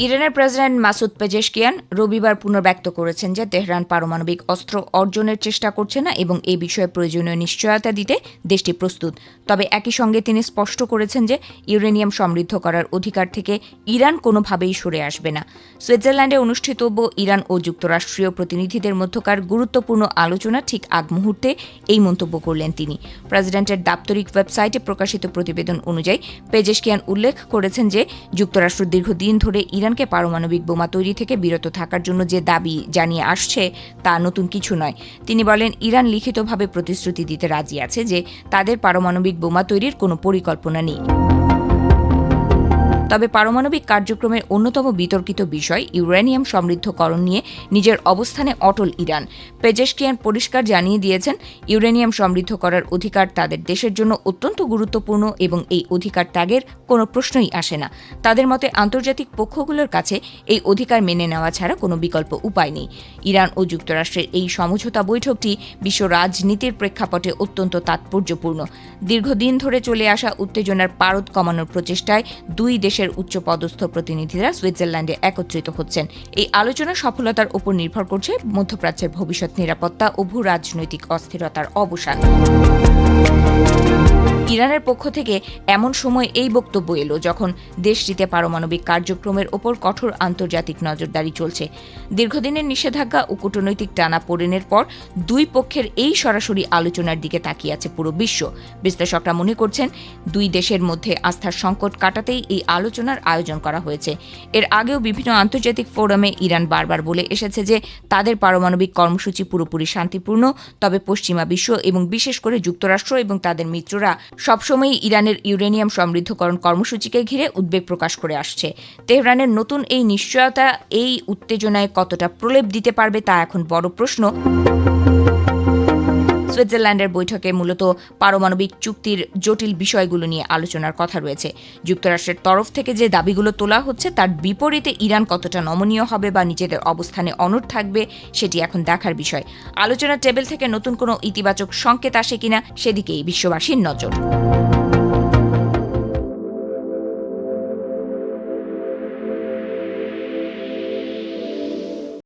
ইরানের president Masoud Pezeshkian রবিবার পুনর্ব্যক্ত করেছেন যে তেহরান পারমাণবিক অস্ত্র অর্জনের চেষ্টা করছে না এবং এ বিষয়ে প্রয়োজনীয় নিশ্চয়তা দিতে দেশটি প্রস্তুত। তবে একই সঙ্গে তিনি স্পষ্ট করেছেন যে ইউরেনিয়াম সমৃদ্ধ করার অধিকার থেকে ইরান কোনোভাবেই সরে আসবে না। সুইজারল্যান্ডে অনুষ্ঠিতব্য ইরান ও যুক্তরাষ্ট্রীয় প্রতিনিধিদের মধ্যকার গুরুত্বপূর্ণ আলোচনা ঠিক আগ মুহূর্তে এই মন্তব্য করলেন তিনি। প্রেসিডেন্টের দাপ্তরিক ওয়েবসাইটে প্রকাশিত প্রতিবেদন অনুযায়ী পেজেশকিয়ান উল্লেখ করেছেন যে যুক্তরাষ্ট্র দীর্ঘদিন ধরে ইরানকে পারমাণবিক বোমা তৈরি থেকে বিরত থাকার জন্য যে দাবি জানিয়ে আসছে তা নতুন কিছু নয়। তিনি বলেন, ইরান লিখিতভাবে প্রতিশ্রুতি দিতে রাজি আছে যে তাদের পারমাণবিক বোমা তৈরির কোনো পরিকল্পনা নেই। তবে পারমাণবিক কার্যক্রমের অন্যতম বিতর্কিত বিষয় ইউরেনিয়াম সমৃদ্ধকরণ নিয়ে নিজের অবস্থানে অটল ইরান। পেজেশকিয়ান পরিষ্কার জানিয়ে দিয়েছেন, ইউরেনিয়াম সমৃদ্ধ করার অধিকার তাদের দেশের জন্য অত্যন্ত গুরুত্বপূর্ণ এবং এই অধিকার ত্যাগের কোনো প্রশ্নই আসে না। তাদের মতে আন্তর্জাতিক পক্ষগুলোর কাছে এই অধিকার মেনে নেওয়া ছাড়া কোনো বিকল্প উপায় নেই। ইরান ও যুক্তরাষ্ট্রের এই সমঝোতা বৈঠকটি বিশ্ব রাজনীতির প্রেক্ষাপটে অত্যন্ত তাৎপর্যপূর্ণ। দীর্ঘদিন ধরে চলে আসা উত্তেজনার পারদ কমানোর প্রচেষ্টায় দুই দেশের উচ্চপদস্থ প্রতিনিধিরা সুইজারল্যান্ডে একত্রিত হচ্ছেন। এই আলোচনার সফলতার উপর নির্ভর করছে মধ্যপ্রাচ্যের ভবিষ্যৎ নিরাপত্তা ও ভূ রাজনৈতিক অস্থিরতার অবসান। ইরানের পক্ষ থেকে এমন সময় এই বক্তব্য এলো যখন দেশটিতে পারমাণবিক কার্যক্রমের ওপর কঠোর আন্তর্জাতিক নজরদারি চলছে। দীর্ঘদিনের নিষেধাজ্ঞা ও কূটনৈতিক টানাপোড়েনের পর দুই পক্ষের এই সরাসরি আলোচনার দিকে তাকিয়ে আছে পুরো বিশ্ব। বিশ্লেষকরা মনে করছেন, দুই দেশের মধ্যে আস্থার সংকট কাটাতেই এই আলোচনার আয়োজন করা হয়েছে। এর আগেও বিভিন্ন আন্তর্জাতিক ফোরামে ইরান বারবার বলে এসেছে যে তাদের পারমাণবিক কর্মসূচি পুরোপুরি শান্তিপূর্ণ। তবে পশ্চিমা বিশ্ব এবং বিশেষ করে যুক্তরাষ্ট্র এবং তাদের মিত্ররা সবসময়ই ইরানের ইউরেনিয়াম সমৃদ্ধকরণ কর্মসূচিকে ঘিরে উদ্বেগ প্রকাশ করে আসছে। তেহরানের নতুন এই নিশ্চয়তা এই উত্তেজনায় কতটা প্রলেপ দিতে পারবে তা এখন বড় প্রশ্ন। সুইজারল্যান্ডের বৈঠকে মূলত পারমাণবিক চুক্তির জটিল বিষয়গুলো নিয়ে আলোচনার কথা রয়েছে। যুক্তরাষ্ট্রের তরফ থেকে যে দাবিগুলো তোলা হচ্ছে তার বিপরীতে ইরান কতটা নমনীয় হবে বা নিজেদের অবস্থানে অনড় থাকবে সেটি এখন দেখার বিষয়। আলোচনার টেবিল থেকে নতুন কোনো ইতিবাচক সংকেত আসে কিনা সেদিকেই বিশ্ববাসীর নজর।